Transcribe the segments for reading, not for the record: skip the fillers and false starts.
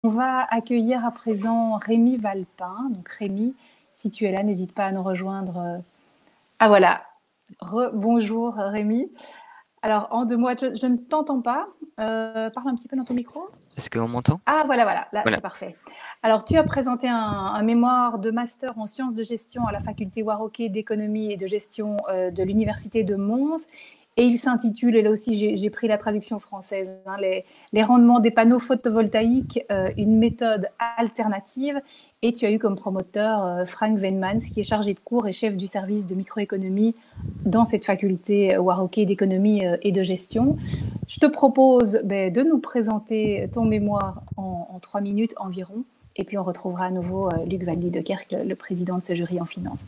On va accueillir à présent Rémi Valpin. Donc Rémi, si tu es là, n'hésite pas à nous rejoindre. Ah voilà, bonjour Rémi. Alors en 2 mots, je ne t'entends pas. Parle un petit peu dans ton micro. Est-ce qu'on m'entend? Ah voilà, là Voilà. c'est parfait. Alors tu as présenté un mémoire de master en sciences de gestion à la faculté Warroquet d'économie et de gestion de l'université de Mons. Et il s'intitule, et là aussi j'ai pris la traduction française, hein, les rendements des panneaux photovoltaïques, une méthode alternative. Et tu as eu comme promoteur Frank Venmans, qui est chargé de cours et chef du service de microéconomie dans cette faculté Warroquet d'économie et de gestion. Je te propose de nous présenter ton mémoire en 3 minutes environ. Et puis on retrouvera à nouveau Luc Van Liedekerk, le président de ce jury en finance.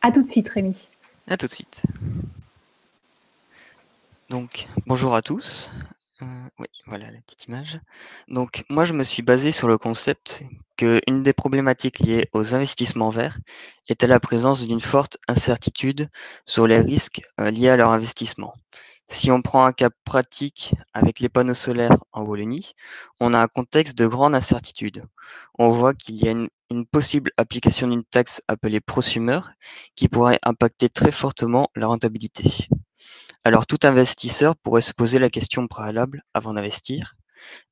À tout de suite, Rémi. À tout de suite. Donc, bonjour à tous. Oui, voilà la petite image. Donc, moi, je me suis basé sur le concept qu'une des problématiques liées aux investissements verts était la présence d'une forte incertitude sur les risques liés à leur investissement. Si on prend un cas pratique avec les panneaux solaires en Wallonie, on a un contexte de grande incertitude. On voit qu'il y a une possible application d'une taxe appelée prosumer qui pourrait impacter très fortement la rentabilité. Alors tout investisseur pourrait se poser la question préalable avant d'investir.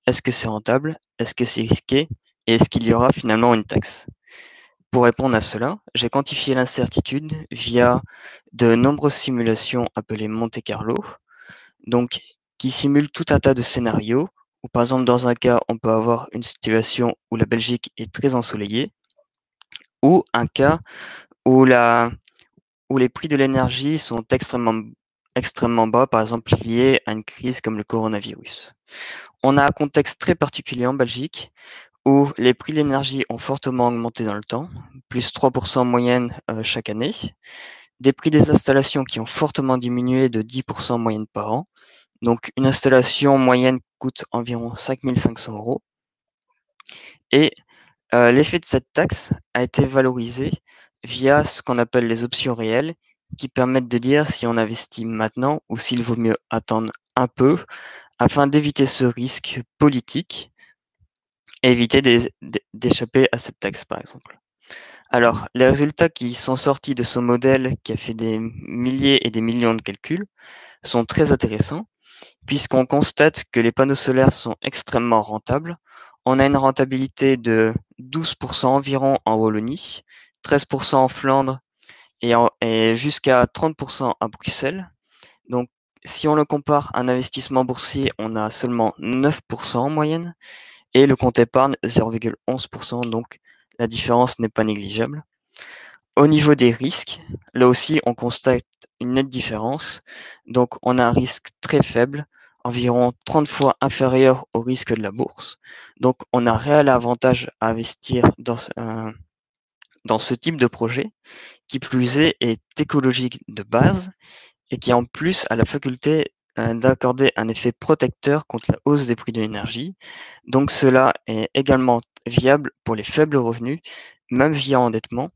Est-ce que c'est rentable? Est-ce que c'est risqué? Et est-ce qu'il y aura finalement une taxe? Pour répondre à cela, j'ai quantifié l'incertitude via de nombreuses simulations appelées Monte Carlo, donc qui simulent tout un tas de scénarios où par exemple dans un cas on peut avoir une situation où la Belgique est très ensoleillée ou un cas où les prix de l'énergie sont extrêmement bas, par exemple liés à une crise comme le coronavirus. On a un contexte très particulier en Belgique où les prix de l'énergie ont fortement augmenté dans le temps, plus 3% en moyenne chaque année, des prix des installations qui ont fortement diminué de 10% en moyenne par an. Donc une installation moyenne coûte environ 5 500 euros. Et l'effet de cette taxe a été valorisé via ce qu'on appelle les options réelles, qui permettent de dire si on investit maintenant ou s'il vaut mieux attendre un peu afin d'éviter ce risque politique et éviter d'échapper à cette taxe, par exemple. Alors, les résultats qui sont sortis de ce modèle qui a fait des milliers et des millions de calculs sont très intéressants, puisqu'on constate que les panneaux solaires sont extrêmement rentables. On a une rentabilité de 12% environ en Wallonie, 13% en Flandre et jusqu'à 30% à Bruxelles. Donc, si on le compare à un investissement boursier, on a seulement 9% en moyenne et le compte épargne 0,11%. Donc, la différence n'est pas négligeable. Au niveau des risques, là aussi, on constate une nette différence. Donc, on a un risque très faible, environ 30 fois inférieur au risque de la bourse. Donc, on a un réel avantage à investir dans ce type de projet, qui plus est écologique de base et qui en plus a la faculté d'accorder un effet protecteur contre la hausse des prix de l'énergie. Donc, cela est également viable pour les faibles revenus, même via endettement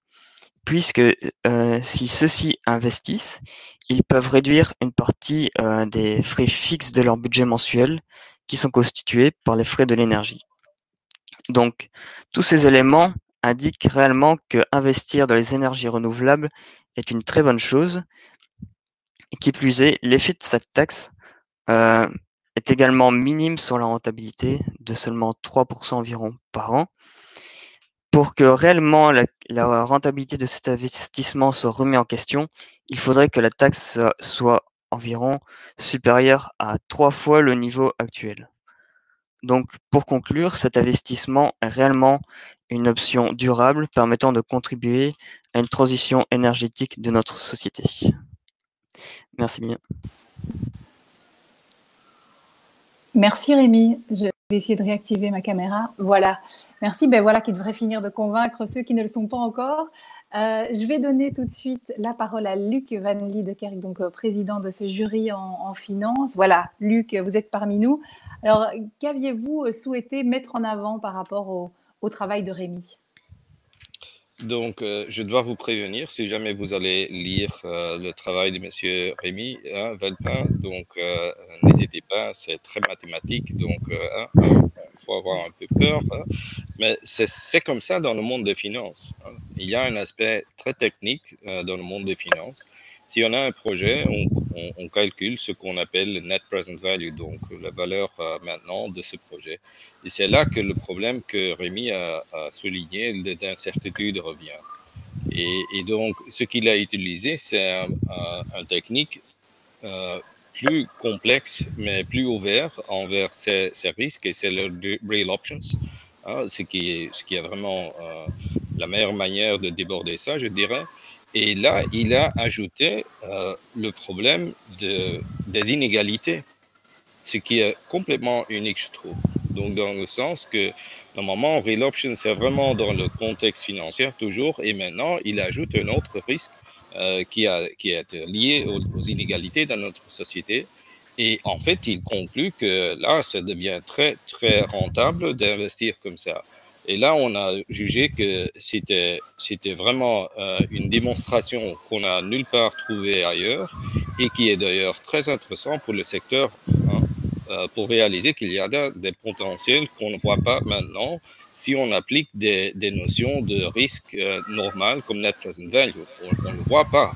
puisque si ceux-ci investissent, ils peuvent réduire une partie des frais fixes de leur budget mensuel qui sont constitués par les frais de l'énergie. Donc, tous ces éléments indiquent réellement que investir dans les énergies renouvelables est une très bonne chose. Et qui plus est, l'effet de cette taxe euh, est également minime sur la rentabilité de seulement 3% environ par an. Pour que réellement la rentabilité de cet investissement soit remis en question, il faudrait que la taxe soit environ supérieure à 3 fois le niveau actuel. Donc, pour conclure, cet investissement est réellement une option durable permettant de contribuer à une transition énergétique de notre société. Merci bien. Merci Rémi. Je vais essayer de réactiver ma caméra. Voilà. Merci. Voilà qui devrait finir de convaincre ceux qui ne le sont pas encore. Je vais donner tout de suite la parole à Luc Van Liedekerk, donc président de ce jury en finance. Voilà, Luc, vous êtes parmi nous. Alors, qu'aviez-vous souhaité mettre en avant par rapport au travail de Rémi? Donc, je dois vous prévenir, si jamais vous allez lire le travail de Monsieur Rémi Velpin, donc n'hésitez pas, c'est très mathématique, donc il faut avoir un peu peur, mais c'est comme ça dans le monde des finances. Il y a un aspect très technique dans le monde des finances. Si on a un projet, on calcule ce qu'on appelle le net present value, donc la valeur maintenant de ce projet. Et c'est là que le problème que Rémi a souligné d'incertitude revient. Et donc, ce qu'il a utilisé, c'est un technique euh, plus complexe, mais plus ouvert envers ces risques, et c'est le real options, ce qui est vraiment la meilleure manière de déborder ça, je dirais. Et là, il a ajouté le problème des inégalités, ce qui est complètement unique, je trouve. Donc, dans le sens que, normalement, real option, c'est vraiment dans le contexte financier toujours, et maintenant, il ajoute un autre risque qui est lié aux inégalités dans notre société. Et en fait, il conclut que là, ça devient très, très rentable d'investir comme ça. Et là, on a jugé que c'était vraiment une démonstration qu'on n'a nulle part trouvée ailleurs et qui est d'ailleurs très intéressant pour le secteur, hein, pour réaliser qu'il y a des potentiels qu'on ne voit pas maintenant si on applique des notions de risque normal comme net present value. On ne le voit pas.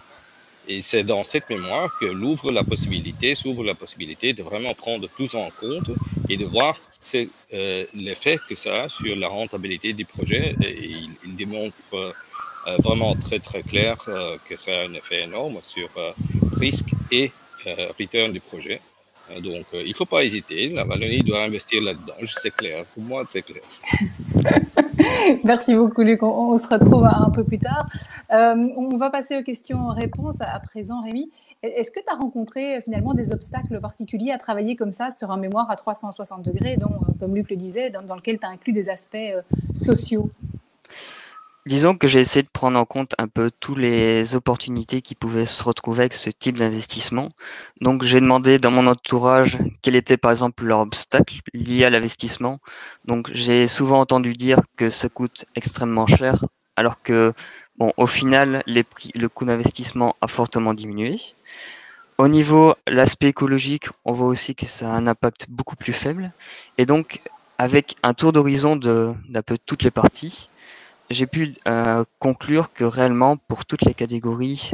Et c'est dans cette mémoire que s'ouvre la possibilité de vraiment prendre tout ça en compte et de voir l'effet que ça a sur la rentabilité du projet. Et il démontre vraiment très très clair que ça a un effet énorme sur risque et return du projet. Donc, il ne faut pas hésiter. La Wallonie doit investir là-dedans. C'est clair. Pour moi, c'est clair. Merci beaucoup, Luc. On se retrouve un peu plus tard. On va passer aux questions-réponses à présent, Rémi. Est-ce que tu as rencontré finalement des obstacles particuliers à travailler comme ça sur un mémoire à 360 degrés, dont, comme Luc le disait, dans lequel tu as inclus des aspects sociaux? Disons que j'ai essayé de prendre en compte un peu toutes les opportunités qui pouvaient se retrouver avec ce type d'investissement. Donc j'ai demandé dans mon entourage quel était par exemple leur obstacle lié à l'investissement. Donc j'ai souvent entendu dire que ça coûte extrêmement cher, alors que bon, au final, le coût d'investissement a fortement diminué. Au niveau l'aspect écologique, on voit aussi que ça a un impact beaucoup plus faible. Et donc, avec un tour d'horizon d'un peu toutes les parties, j'ai pu conclure que réellement, pour toutes les catégories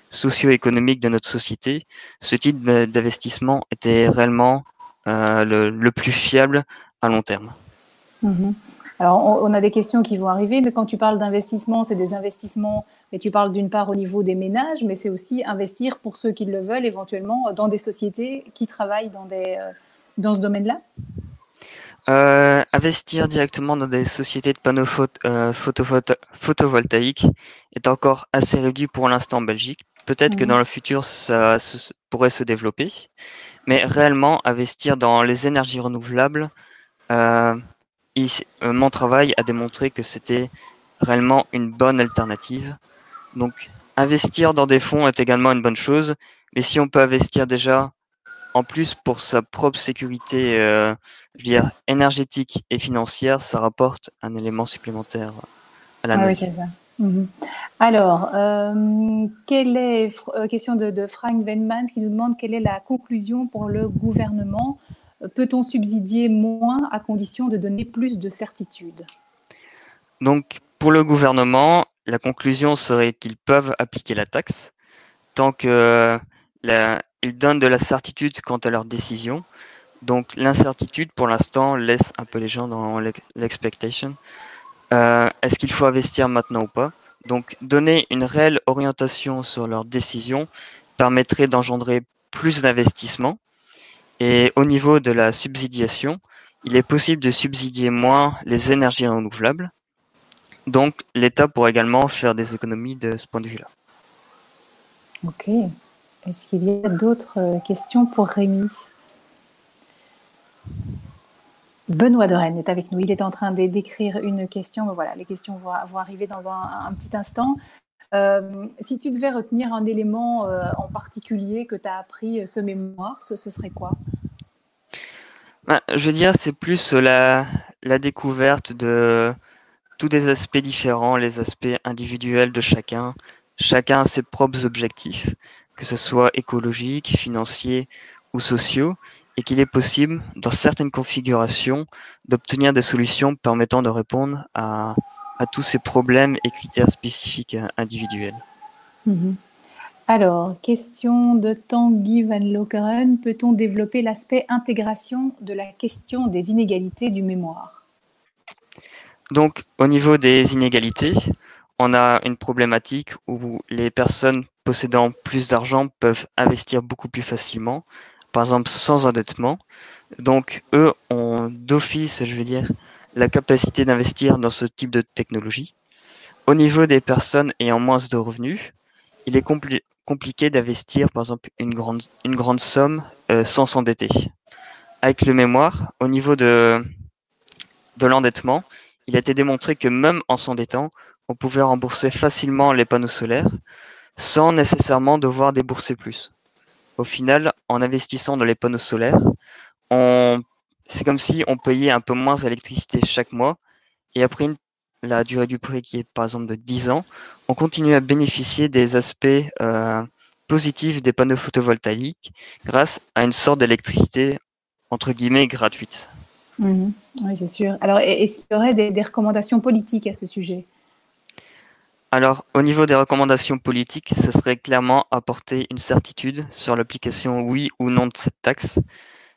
socio-économiques de notre société, ce type d'investissement était réellement le plus fiable à long terme. Mhm. Alors, on a des questions qui vont arriver, mais quand tu parles d'investissement, c'est des investissements, et tu parles d'une part au niveau des ménages, mais c'est aussi investir pour ceux qui le veulent éventuellement dans des sociétés qui travaillent dans ce domaine-là. Investir directement dans des sociétés de panneaux photovoltaïques est encore assez réduit pour l'instant en Belgique. Peut-être que dans le futur, ça pourrait se développer. Mais réellement, investir dans les énergies renouvelables, mon travail a démontré que c'était réellement une bonne alternative. Donc, investir dans des fonds est également une bonne chose. Mais si on peut investir déjà en plus, pour sa propre sécurité, je veux dire, énergétique et financière, ça rapporte un élément supplémentaire à Ah oui, c'est l'analyse. ça. Mhm. Alors, question de Frank Venmans qui nous demande quelle est la conclusion pour le gouvernement? Peut-on subsidier moins à condition de donner plus de certitude? Donc, pour le gouvernement, la conclusion serait qu'ils peuvent appliquer la taxe tant que ils donnent de la certitude quant à leurs décisions. Donc, l'incertitude, pour l'instant, laisse un peu les gens dans l'expectation. Est-ce qu'il faut investir maintenant ou pas? Donc, donner une réelle orientation sur leurs décisions permettrait d'engendrer plus d'investissements. Et au niveau de la subsidiation, il est possible de subsidier moins les énergies renouvelables. Donc, l'État pourrait également faire des économies de ce point de vue-là. Ok. Est-ce qu'il y a d'autres questions pour Rémi? Benoît de Rennes est avec nous. Il est en train d'écrire une question. Mais voilà, les questions vont arriver dans un petit instant. Si tu devais retenir un élément en particulier que tu as appris ce mémoire, ce serait quoi? Je veux dire, c'est plus la découverte tous des aspects différents, les aspects individuels de chacun. Chacun a ses propres objectifs, que ce soit écologiques, financiers ou sociaux, et qu'il est possible, dans certaines configurations, d'obtenir des solutions permettant de répondre à tous ces problèmes et critères spécifiques individuels. Alors, question de Tanguy Van Lokeren. Peut-on développer l'aspect intégration de la question des inégalités du mémoire? Donc, au niveau des inégalités, on a une problématique où les personnes possédant plus d'argent peuvent investir beaucoup plus facilement, par exemple sans endettement. Donc, eux ont d'office, je veux dire, la capacité d'investir dans ce type de technologie. Au niveau des personnes ayant moins de revenus, il est compliqué d'investir, par exemple, une grande somme sans s'endetter. Avec le mémoire, au niveau de l'endettement, il a été démontré que même en s'endettant, on pouvait rembourser facilement les panneaux solaires sans nécessairement devoir débourser plus. Au final, en investissant dans les panneaux solaires, c'est comme si on payait un peu moins d'électricité chaque mois et après la durée du prêt qui est par exemple de 10 ans, on continue à bénéficier des aspects positifs des panneaux photovoltaïques grâce à une sorte d'électricité entre guillemets gratuite. Oui, c'est sûr. Alors, est-ce qu'il y aurait des recommandations politiques à ce sujet? Alors, au niveau des recommandations politiques, ce serait clairement apporter une certitude sur l'application oui ou non de cette taxe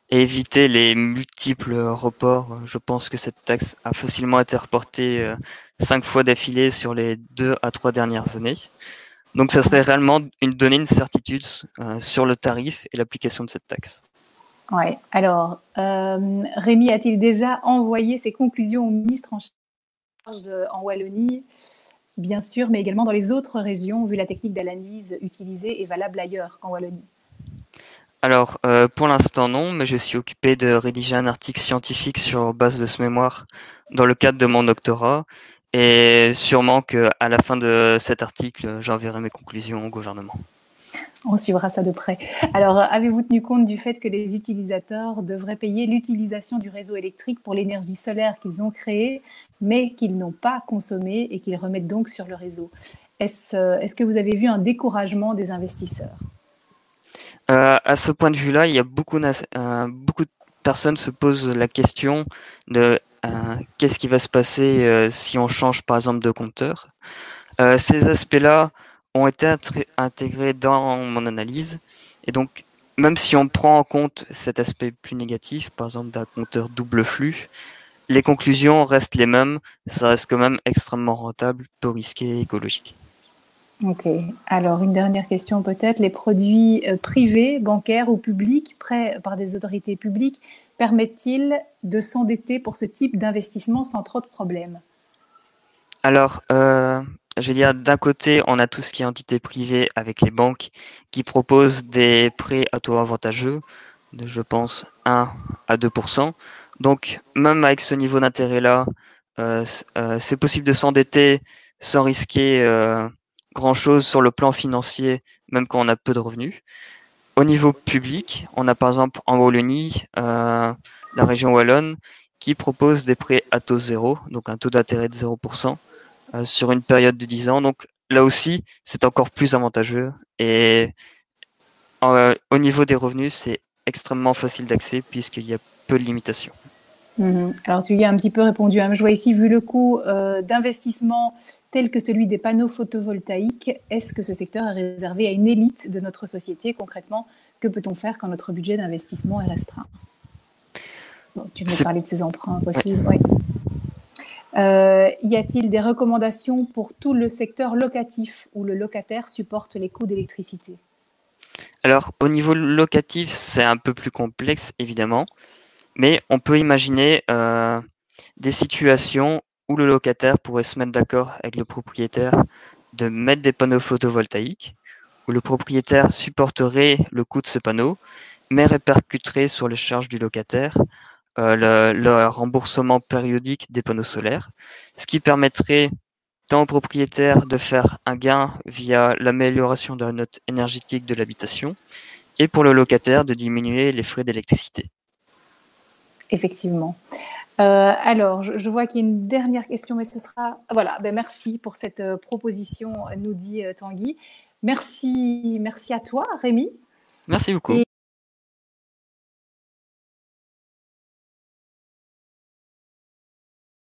et éviter les multiples reports. Je pense que cette taxe a facilement été reportée 5 fois d'affilée sur les 2 à 3 dernières années. Donc, ça serait réellement donner une certitude sur le tarif et l'application de cette taxe. Oui. Alors, Rémi a-t-il déjà envoyé ses conclusions au ministre en charge en Wallonie? Bien sûr, mais également dans les autres régions, vu la technique d'analyse utilisée est valable ailleurs qu'en Wallonie. Alors, pour l'instant non, mais je suis occupé de rédiger un article scientifique sur base de ce mémoire dans le cadre de mon doctorat, et sûrement qu'à la fin de cet article, j'enverrai mes conclusions au gouvernement. On suivra ça de près. Alors, avez-vous tenu compte du fait que les utilisateurs devraient payer l'utilisation du réseau électrique pour l'énergie solaire qu'ils ont créée, mais qu'ils n'ont pas consommée et qu'ils remettent donc sur le réseau? Est-ce que vous avez vu un découragement des investisseurs? À ce point de vue-là, il y a beaucoup de personnes se posent la question de qu'est-ce qui va se passer si on change par exemple de compteur. Ces aspects-là ont été intégrés dans mon analyse, et donc même si on prend en compte cet aspect plus négatif, par exemple d'un compteur double flux, les conclusions restent les mêmes. Ça reste quand même extrêmement rentable, peu risqué et écologique. Ok. Alors, une dernière question peut-être. Les produits privés, bancaires ou publics, prêts par des autorités publiques, permettent-ils de s'endetter pour ce type d'investissement sans trop de problèmes? Alors, je veux dire, d'un côté, on a tout ce qui est entité privée avec les banques qui proposent des prêts à taux avantageux de, je pense, 1 à 2%. Donc, même avec ce niveau d'intérêt-là, c'est possible de s'endetter sans risquer grand-chose sur le plan financier, même quand on a peu de revenus. Au niveau public, on a par exemple en Wallonie, la région wallonne, qui propose des prêts à taux zéro, donc un taux d'intérêt de 0%. Sur une période de 10 ans. Donc là aussi, c'est encore plus avantageux. Et au niveau des revenus, c'est extrêmement facile d'accès puisqu'il y a peu de limitations. Alors, tu y as un petit peu répondu. Je vois ici, vu le coût d'investissement tel que celui des panneaux photovoltaïques, est-ce que ce secteur est réservé à une élite de notre société? Concrètement, que peut-on faire quand notre budget d'investissement est restreint? Bon, tu nous parlais de ces emprunts possibles. Ouais. Y a-t-il des recommandations pour tout le secteur locatif où le locataire supporte les coûts d'électricité? Alors, au niveau locatif, c'est un peu plus complexe, évidemment, mais on peut imaginer des situations où le locataire pourrait se mettre d'accord avec le propriétaire de mettre des panneaux photovoltaïques, où le propriétaire supporterait le coût de ces panneaux, mais répercuterait sur les charges du locataire le remboursement périodique des panneaux solaires, ce qui permettrait tant au propriétaire de faire un gain via l'amélioration de la note énergétique de l'habitation et pour le locataire de diminuer les frais d'électricité. Effectivement. Alors, je vois qu'il y a une dernière question, mais ce sera... Voilà, ben merci pour cette proposition, nous dit Tanguy. Merci à toi, Rémi. Merci beaucoup.